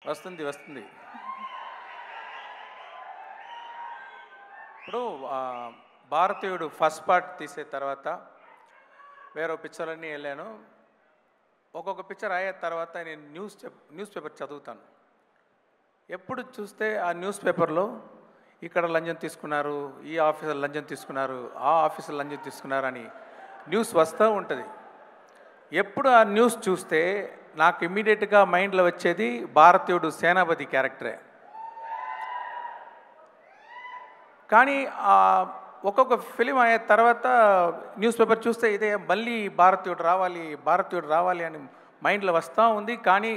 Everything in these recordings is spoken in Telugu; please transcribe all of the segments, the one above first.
వస్తుంది వస్తుంది. ఇప్పుడు భారతీయుడు ఫస్ట్ పార్ట్ తీసే తర్వాత వేరే పిక్చర్లన్నీ వెళ్ళాను. ఒక్కొక్క పిక్చర్ అయ్యే తర్వాత నేను న్యూస్ పేపర్ చదువుతాను. ఎప్పుడు చూస్తే ఆ న్యూస్ పేపర్లో ఇక్కడ లంచం తీసుకున్నారు, ఈ ఆఫీసర్ లంచం తీసుకున్నారు, ఆ ఆఫీసర్ లంచం తీసుకున్నారు అని న్యూస్ వస్తూ ఉంటుంది. ఎప్పుడు ఆ న్యూస్ చూస్తే నాకు ఇమ్మీడియట్గా మైండ్లో వచ్చేది భారతీయుడు సేనాపతి క్యారెక్టరే. కానీ ఒక్కొక్క ఫిలిం అయ్యే తర్వాత న్యూస్ పేపర్ చూస్తే ఇదే మళ్ళీ భారతీయుడు రావాలి అని మైండ్లో వస్తూ ఉంది. కానీ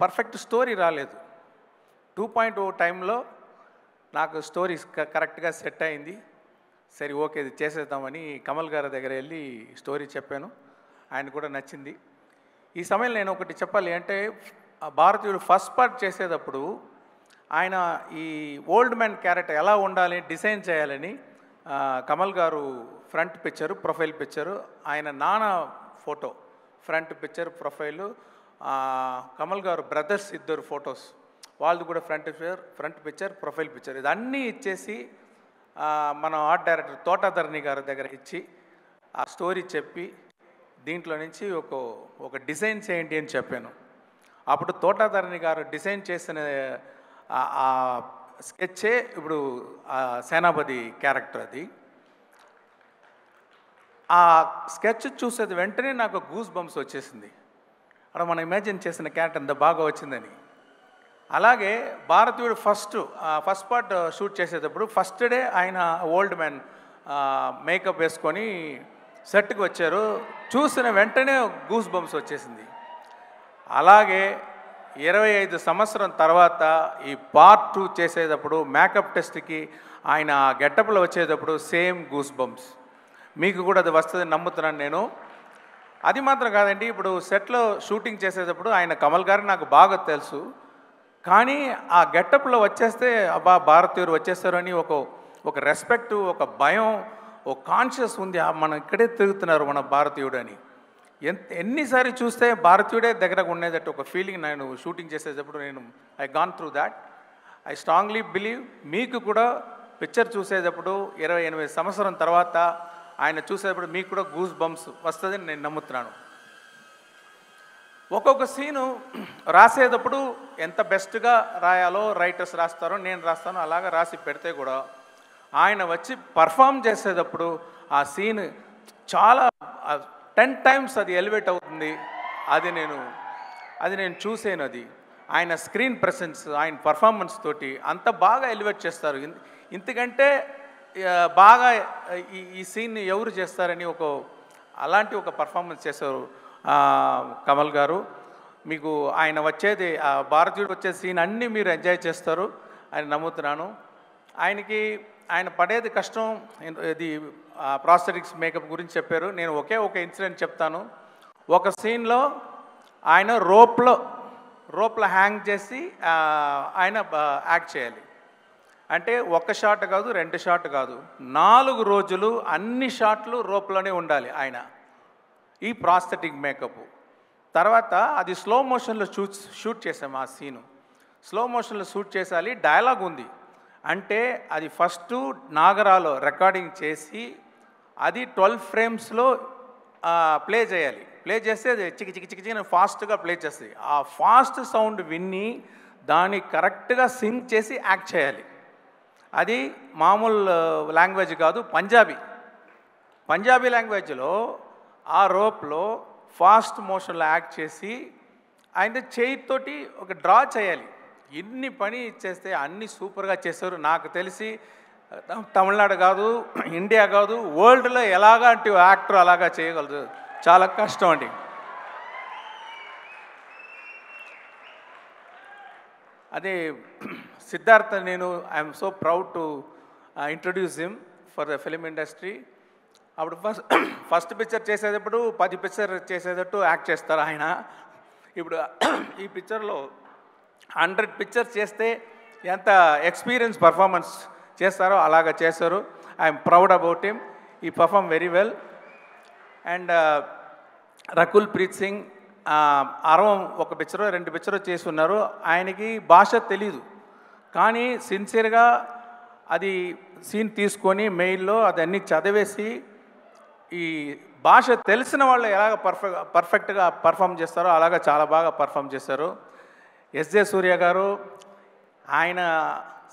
పర్ఫెక్ట్ స్టోరీ రాలేదు. 2.0 టైంలో నాకు స్టోరీ కరెక్ట్గా సెట్ అయింది. సరే ఓకే ఇది చేసేద్దామని కమల్ గారి దగ్గర వెళ్ళి స్టోరీ చెప్పాను. ఆయన కూడా నచ్చింది. ఈ సమయంలో నేను ఒకటి చెప్పాలి అంటే భారతీయుడు ఫస్ట్ పార్ట్ చేసేటప్పుడు ఆయన ఈ ఓల్డ్ మ్యాన్ క్యారెక్టర్ ఎలా ఉండాలి డిజైన్ చేయాలని కమల్ గారు ఫ్రంట్ పిక్చరు ప్రొఫైల్ పిక్చరు ఆయన నాన్న photo front picture profile Kamal గారు బ్రదర్స్ ఇద్దరు ఫొటోస్ వాళ్ళది కూడా ఫ్రంట్ పిక్చర్ ప్రొఫైల్ పిక్చర్ ఇదన్నీ ఇచ్చేసి మన ఆర్ట్ డైరెక్టర్ తోటాధరణి గారి దగ్గర ఇచ్చి ఆ స్టోరీ చెప్పి దీంట్లో నుంచి ఒక డిజైన్ చేయండి అని చెప్పాను. అప్పుడు తోటాధరణి గారు డిజైన్ చేసిన ఆ స్కెచ్చే ఇప్పుడు సేనాపతి క్యారెక్టర్. అది ఆ స్కెచ్ చూసేది వెంటనే నాకు గూస్ బంప్స్ వచ్చేసింది. అక్కడ మనం ఇమాజిన్ చేసిన క్యారెక్టర్ ఎంత బాగా వచ్చిందని. అలాగే భారతీయుడు ఫస్ట్ పార్ట్ షూట్ చేసేటప్పుడు ఫస్ట్ డే ఆయన ఓల్డ్ మ్యాన్ మేకప్ వేసుకొని సెట్కి వచ్చారు. చూసిన వెంటనే గూస్ బంప్స్ వచ్చేసింది. అలాగే 25 సంవత్సరం తర్వాత ఈ పార్ట్ 2 చేసేటప్పుడు మేకప్ టెస్ట్కి ఆయన గెటప్లో వచ్చేటప్పుడు సేమ్ గూస్ బంప్స్. మీకు కూడా అది వస్తుందని నమ్ముతున్నాను నేను. అది మాత్రం కాదండి, ఇప్పుడు సెట్లో షూటింగ్ చేసేటప్పుడు ఆయన కమల్ గారు నాకు బాగా తెలుసు. కానీ ఆ గెటప్లో వచ్చేస్తే అబ్బా భారతీయుడు వచ్చేస్తారు అని ఒక రెస్పెక్ట్, ఒక భయం, ఒక కాన్షియస్ ఉంది. మనం ఇక్కడే తిరుగుతున్నారు మన భారతీయుడు అని. ఎన్నిసారి చూస్తే భారతీయుడే దగ్గరకు ఉండేటట్టు ఒక ఫీలింగ్ నేను షూటింగ్ చేసేటప్పుడు I gone through that. I strongly believe మీకు కూడా పిక్చర్ చూసేటప్పుడు 28 సంవత్సరం తర్వాత ఆయన చూసేటప్పుడు మీకు కూడా గూస్ బంప్స్ వస్తుందని నేను నమ్ముతున్నాను. ఒక్కొక్క సీను రాసేటప్పుడు ఎంత బెస్ట్గా రాయాలో రైటర్స్ రాస్తారో నేను రాస్తానో అలాగా రాసి పెడితే కూడా ఆయన వచ్చి పర్ఫామ్ చేసేటప్పుడు ఆ సీన్ చాలా 10 times అది ఎలివేట్ అవుతుంది. అది నేను చూసాను. అది ఆయన స్క్రీన్ ప్రెసెన్స్, ఆయన పర్ఫార్మెన్స్ తోటి అంత బాగా ఎలివేట్ చేస్తారు. ఇంతకంటే బాగా ఈ సీన్ని ఎవరు చేస్తారని అలాంటి ఒక పర్ఫార్మెన్స్ చేశారు కమల్ గారు. మీకు ఆయన వచ్చేది భారతీయుడు వచ్చే సీన్ అన్నీ మీరు ఎంజాయ్ చేస్తారు అని నమ్ముతున్నాను. ఆయన పడేది కష్టం. ఇది ప్రాస్థెటిక్స్ మేకప్ గురించి చెప్పారు. నేను ఒక ఇన్సిడెంట్ చెప్తాను. ఒక సీన్లో ఆయన రోప్లో హ్యాంగ్ చేసి ఆయన యాక్ట్ చేయాలి. అంటే 1 షాట్ కాదు, 2 షాట్ కాదు, 4 రోజులు అన్ని షాట్లు రోప్లోనే ఉండాలి ఆయన. ఈ ప్రాస్థెటిక్ మేకప్ తర్వాత అది స్లో మోషన్లో షూట్ చేసాము. ఆ సీను స్లో మోషన్లో షూట్ చేసాలి. డైలాగ్ ఉంది అంటే అది ఫస్ట్ నాగరాలో రికార్డింగ్ చేసి అది 12 ఫ్రేమ్స్లో ప్లే చేయాలి. ప్లే చేస్తే అది చికి చికి చికి చికి ఫాస్ట్గా ప్లే చేస్తుంది. ఆ ఫాస్ట్ సౌండ్ విని దాన్ని కరెక్ట్గా సింగ్ చేసి యాక్ట్ చేయాలి. అది మామూలు లాంగ్వేజ్ కాదు, పంజాబీ లాంగ్వేజ్లో ఆ రోప్లో ఫాస్ట్ మోషన్లో యాక్ట్ చేసి ఆయన చేయితోటి ఒక డ్రా చేయాలి. ఇన్ని పని చేస్తే అన్నీ సూపర్గా చేశారు. నాకు తెలిసి తమిళనాడు కాదు, ఇండియా కాదు, వరల్డ్లో ఎలాగంటి యాక్టర్ అలాగా చేయగలదు. చాలా కష్టం అండి. అదే Siddhartha I'm so proud to introduce him for the film industry. అప్పుడు ఫస్ట్ పిక్చర్ చేసేటప్పుడు 10 పిక్చర్ చేసేటట్టు యాక్ట్ చేస్తారు ఆయన. ఇప్పుడు ఈ పిక్చర్లో 100 పిక్చర్స్ చేస్తే ఎంత ఎక్స్పీరియన్స్ పర్ఫార్మెన్స్ చేస్తారో అలాగా చేశారు. I'm proud about him. ఈ perform very well. And Rakul Preet Singh అరవం ఒక పిక్చరో 2 పిక్చరో చేసి ఉన్నారు. ఆయనకి భాష తెలీదు, కానీ సిన్సియర్గా అది సీన్ తీసుకొని మెయిల్లో అదన్నీ చదివేసి ఈ భాష తెలిసిన వాళ్ళు ఎలాగ పర్ఫెక్ట్గా పర్ఫామ్ చేస్తారో అలాగ చాలా బాగా పర్ఫామ్ చేశారు. ఎస్జే సూర్య గారు ఆయన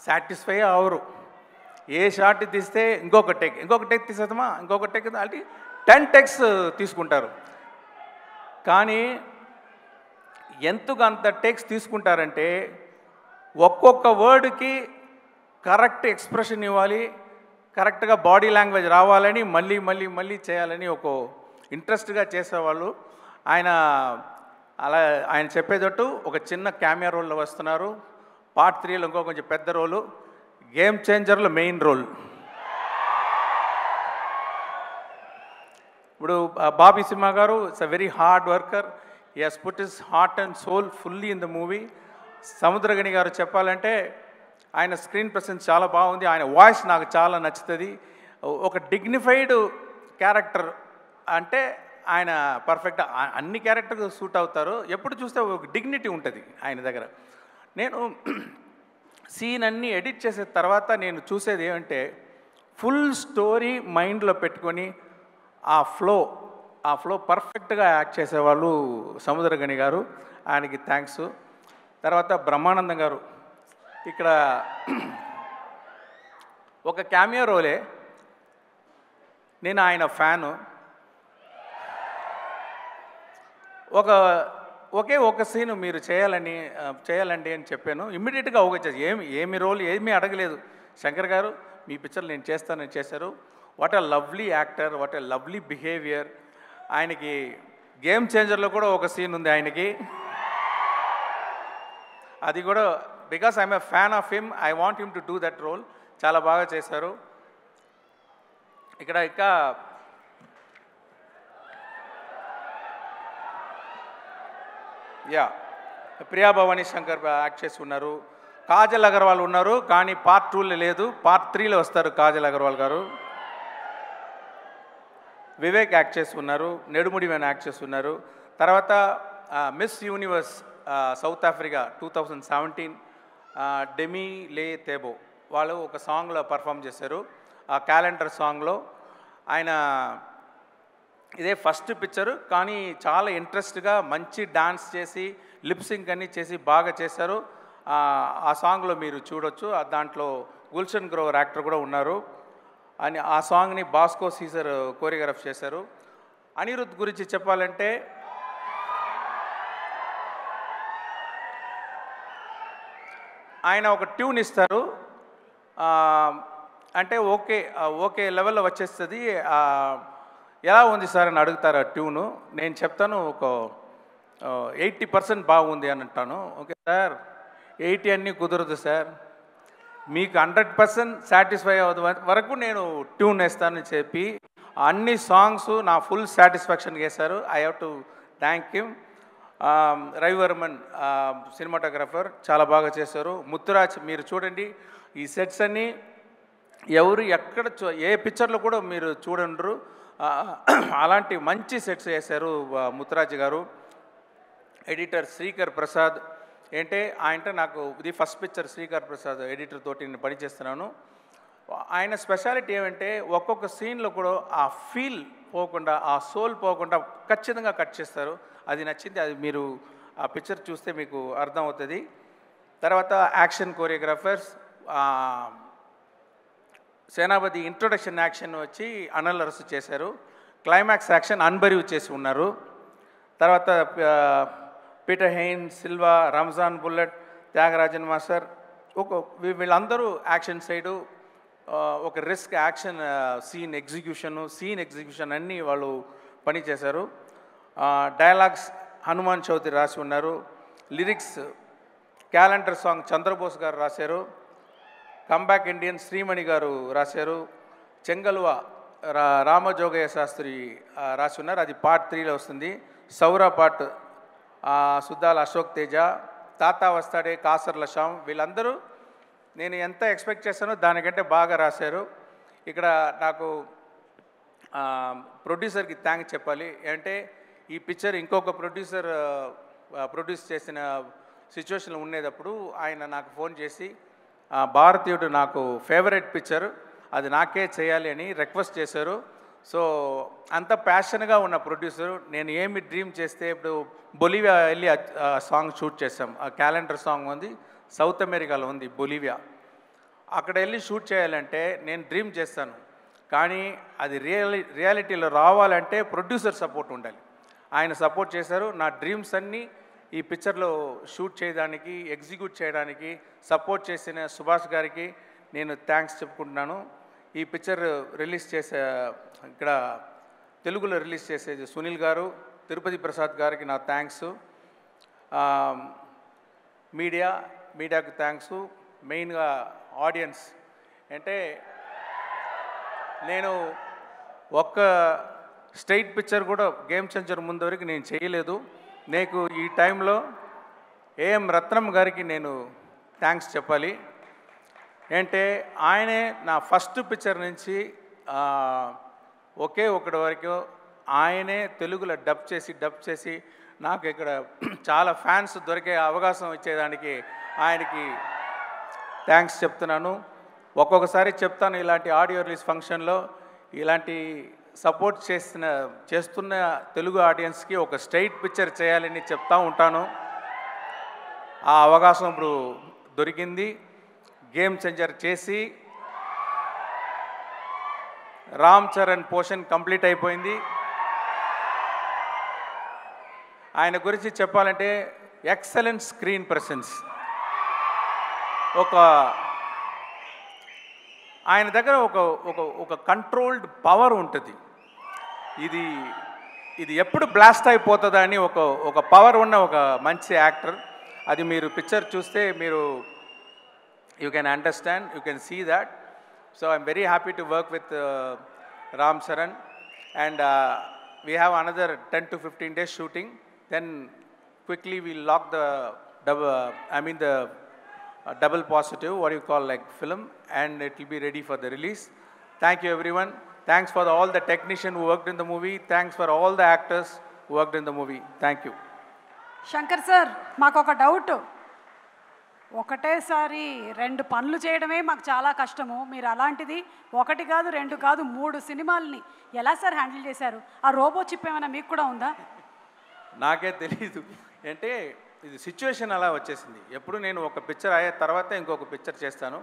సాటిస్ఫై అవరు. ఏ షాట్ తీస్తే ఇంకొక టేక్ తీసేద్దామా, ఇంకొక టేక్ అంటే 10 టేక్స్ తీసుకుంటారు. కానీ ఎందుకు అంత టేక్స్ తీసుకుంటారంటే ఒక్కొక్క వర్డ్కి కరెక్ట్ ఎక్స్ప్రెషన్ ఇవ్వాలి, కరెక్ట్గా బాడీ లాంగ్వేజ్ రావాలని మళ్ళీ మళ్ళీ మళ్ళీ చేయాలని ఒక ఇంట్రెస్ట్గా చేసేవాళ్ళు. ఆయన చెప్పేటట్టు ఒక చిన్న క్యామియా రోల్లో వస్తున్నారు. పార్ట్ 3లో ఇంకో కొంచెం పెద్ద రోలు, గేమ్ చేంజర్లో మెయిన్ రోల్. ఇప్పుడు బాబీ సింహ గారు it's a very hard worker. He has put his heart and soul fully in the movie. Samuthirakani గారు చెప్పాలంటే ఆయన స్క్రీన్ ప్రెసెన్స్ చాలా బాగుంది. ఆయన వాయిస్ నాకు చాలా నచ్చుతుంది. ఒక డిగ్నిఫైడ్ క్యారెక్టర్ అంటే ఆయన పర్ఫెక్ట్ అన్ని క్యారెక్టర్కి సూట్ అవుతారు. ఎప్పుడు చూస్తే ఒక డిగ్నిటీ ఉంటుంది ఆయన దగ్గర. నేను సీన్ అన్నీ ఎడిట్ చేసే తర్వాత నేను చూసేది ఏమంటే ఫుల్ స్టోరీ మైండ్లో పెట్టుకొని ఆ ఫ్లో పర్ఫెక్ట్గా యాక్ట్ చేసేవాళ్ళు సముద్రగని గారు. ఆయనకి థ్యాంక్స్. తర్వాత బ్రహ్మానందం గారు ఇక్కడ ఒక క్యామియో రోలే. నేను ఆయన ఫ్యాను. ఒక సీను మీరు చేయాలండి అని చెప్పాను. ఇమ్మీడియట్గా చేసి ఏమి రోల్ ఏమీ అడగలేదు. శంకర్ గారు మీ పిక్చర్ నేను చేస్తానని చేశారు. What a lovely actor, what a lovely behaviour. ఆయనకి గేమ్ చేంజర్లో కూడా ఒక సీన్ ఉంది ఆయనకి. అది కూడా because I'm a fan of him, I want him to do that role. చాలా బాగా చేశారు. ఇక్కడ ప్రియా భవానీ శంకర్ యాక్ట్ చేసి ఉన్నారు. కాజల్ అగర్వాల్ ఉన్నారు, కానీ పార్ట్ 2లో లేదు, పార్ట్ 3లో వస్తారు కాజల్ అగర్వాల్ గారు. వివేక్ యాక్ట్ చేసి ఉన్నారు, నెడుముడి వేణు యాక్ట్ చేసి ఉన్నారు. తర్వాత miss universe south Africa 2017 demi లే తేబో వాళ్ళు ఒక సాంగ్లో పర్ఫామ్ చేశారు. ఆ క్యాలెండర్ సాంగ్లో ఆయన ఇదే ఫస్ట్ పిక్చరు, కానీ చాలా ఇంట్రెస్ట్గా మంచి డాన్స్ చేసి లిప్సింగ్ అన్నీ చేసి బాగా చేశారు. ఆ సాంగ్లో మీరు చూడొచ్చు. దాంట్లో గుల్షన్ గ్రోవర్ యాక్టర్ కూడా ఉన్నారు. అని ఆ సాంగ్ని బాస్కో సీజర్ కోరియోగ్రాఫ్ చేశారు. అనిరుద్ధ్ గురించి చెప్పాలంటే ఆయన ఒక ట్యూన్ ఇస్తారు, అంటే ఓకే లెవెల్లో వచ్చేస్తుంది. ఎలా ఉంది సార్ అని అడుగుతారు ఆ ట్యూను. నేను చెప్తాను ఒక 80% బాగుంది అని అంటాను. ఓకే సార్ 80 అన్నీ కుదరదు సార్, మీకు 100% సాటిస్ఫై అవ్వదు వరకు నేను ట్యూన్ వేస్తానని చెప్పి అన్ని సాంగ్స్ నా ఫుల్ సాటిస్ఫాక్షన్ చేశారు. I have to thank him. Ravi Varman cinematographer చాలా బాగా చేశారు. ముత్తురాజ్ మీరు చూడండి, ఈ సెట్స్ అన్నీ ఎవరు ఎక్కడ ఏ పిక్చర్లో కూడా మీరు చూడండ్రు, అలాంటి మంచి సెట్స్ చేశారు ముత్తురాజ్ గారు. ఎడిటర్ శ్రీకర్ ప్రసాద్ అంటే ఆయనంటే నాకు ఇది first picture. Srikar Prasad editor తోటి నేను పనిచేస్తున్నాను. ఆయన స్పెషాలిటీ ఏమంటే ఒక్కొక్క సీన్లో కూడా ఆ ఫీల్ పోకుండా, ఆ సోల్ పోకుండా ఖచ్చితంగా కట్ చేస్తారు. అది నచ్చింది. అది మీరు ఆ పిక్చర్ చూస్తే మీకు అర్థమవుతుంది. తర్వాత యాక్షన్ కోరియోగ్రాఫర్స్ సేనాపతి ఇంట్రొడక్షన్ యాక్షన్ వచ్చి అనిల్ అరసు చేశారు. క్లైమాక్స్ యాక్షన్ అన్బరివ్ చేసి ఉన్నారు. తర్వాత Peter Hein, Silva, Ramzan bullet, Thyagarajan master వీళ్ళందరూ యాక్షన్ సైడు ఒక రిస్క్ యాక్షన్ సీన్ ఎగ్జిక్యూషన్ అన్నీ వాళ్ళు పనిచేశారు. డైలాగ్స్ హనుమాన్ చౌదరి రాసి ఉన్నారు. లిరిక్స్ క్యాలెండర్ సాంగ్ చంద్రబోస్ గారు రాశారు. కంబ్యాక్ ఇండియన్ శ్రీమణి గారు రాశారు. చెంగల్వ రామజోగయ్య శాస్త్రి రాసి ఉన్నారు. అది పార్ట్ 3లో వస్తుంది. సౌరా పార్ట్ సుద్దాల అశోక్ తేజ, తాతా వస్తాడే కాసర్ల శ్యామ్ వీళ్ళందరూ నేను ఎంత ఎక్స్పెక్ట్ చేశానో దానికంటే బాగా రాశారు. ఇక్కడ నాకు ప్రొడ్యూసర్కి థ్యాంక్స్ చెప్పాలి. అంటే ఈ పిక్చర్ ఇంకొక ప్రొడ్యూసర్ ప్రొడ్యూస్ చేసిన సిచ్యువేషన్లో ఉండేటప్పుడు ఆయన నాకు ఫోన్ చేసి భారతీయుడు నాకు ఫేవరెట్ పిక్చర్, అది నాకే చేయాలి అని రిక్వెస్ట్ చేశారు. సో అంత ప్యాషన్గా ఉన్న ప్రొడ్యూసరు, నేను ఏమి డ్రీమ్ చేస్తే ఇప్పుడు బొలివియా వెళ్ళి సాంగ్ షూట్ చేసాం. ఆ క్యాలెండర్ సాంగ్ ఉంది, సౌత్ అమెరికాలో ఉంది బొలివియా. అక్కడ వెళ్ళి షూట్ చేయాలంటే నేను డ్రీమ్ చేస్తాను, కానీ అది రియాలిటీలో రావాలంటే ప్రొడ్యూసర్ సపోర్ట్ ఉండాలి. ఆయన సపోర్ట్ చేశారు. నా డ్రీమ్స్ అన్నీ ఈ పిక్చర్లో షూట్ చేయడానికి, ఎగ్జిక్యూట్ చేయడానికి సపోర్ట్ చేసిన సుభాష్ గారికి నేను థ్యాంక్స్ చెప్పుకుంటున్నాను. ఈ పిక్చర్ రిలీజ్ చేసే ఇక్కడ తెలుగులో రిలీజ్ చేసేది సునీల్ గారు, తిరుపతి ప్రసాద్ గారికి నా థ్యాంక్స్. మీడియాకు థ్యాంక్స్. మెయిన్గా ఆడియన్స్ అంటే నేను ఒక్క స్టేట్ పిక్చర్ కూడా గేమ్ చేంజర్ ముందు వరకు నేను చేయలేదు. నీకు ఈ టైంలో ఏఎం రత్నం గారికి నేను థ్యాంక్స్ చెప్పాలి. అంటే ఆయనే నా ఫస్ట్ పిక్చర్ నుంచి ఒకే ఒకటి వరకు ఆయనే తెలుగులో డబ్ చేసి నాకు ఇక్కడ చాలా ఫ్యాన్స్ దొరికే అవకాశం ఇచ్చేదానికి ఆయనకి థ్యాంక్స్ చెప్తున్నాను. ఒక్కొక్కసారి చెప్తాను, ఇలాంటి ఆడియో రిలీజ్ ఫంక్షన్లో ఇలాంటి సపోర్ట్ చేస్తున్న తెలుగు ఆడియన్స్కి ఒక స్ట్రైట్ పిక్చర్ చేయాలని చెప్తూ ఉంటాను. ఆ అవకాశం ఇప్పుడు దొరికింది. గేమ్ చేంజర్ చేసి రామ్ చరణ్ పోర్షన్ కంప్లీట్ అయిపోయింది. ఆయన గురించి చెప్పాలంటే ఎక్సలెంట్ స్క్రీన్ ప్రెసెన్స్. ఆయన దగ్గర ఒక కంట్రోల్డ్ పవర్ ఉంటుంది. ఇది ఎప్పుడు బ్లాస్ట్ అయిపోతుందా అని ఒక పవర్ ఉన్న ఒక మంచి యాక్టర్. అది మీరు పిక్చర్ చూస్తే మీరు you can understand, you can see that. So I'm very happy to work with Ram Charan. And we have another 10 to 15 days shooting. Then quickly we'll lock the double positive, what you call like film, and it will be ready for the release. Thank you everyone. Thanks for all the technicians who worked in the movie. Thanks for all the actors who worked in the movie. Thank you. Shankar sir, మాకు ఒక డౌట్. ఒకటేసారి 2 పనులు చేయడమే మాకు చాలా కష్టము. మీరు అలాంటిది 1 కాదు 2 కాదు 3 సినిమాలని ఎలా సార్ హ్యాండిల్ చేశారు? ఆ రోబో చిప్ ఏమైనా మీకు కూడా ఉందా? నాకే తెలీదు. అంటే ఇది సిచ్యువేషన్ అలా వచ్చేసింది. ఎప్పుడు నేను ఒక పిక్చర్ అయ్యే తర్వాత ఇంకొక పిక్చర్ చేస్తాను.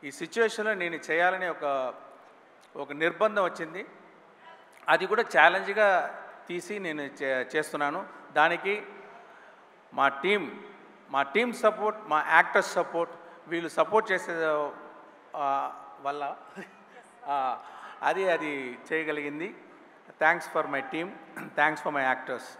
ఈ సిచ్యువేషన్లో నేను చేయాలని ఒక నిర్బంధం వచ్చింది. అది కూడా ఛాలెంజ్గా తీసి నేను చేస్తున్నాను. దానికి మా టీమ్ సపోర్ట్, మా యాక్టర్స్ సపోర్ట్, వీళ్ళు సపోర్ట్ చేసే వల్ల అది చేయగలిగింది. Thanks for my team, thanks for my actors.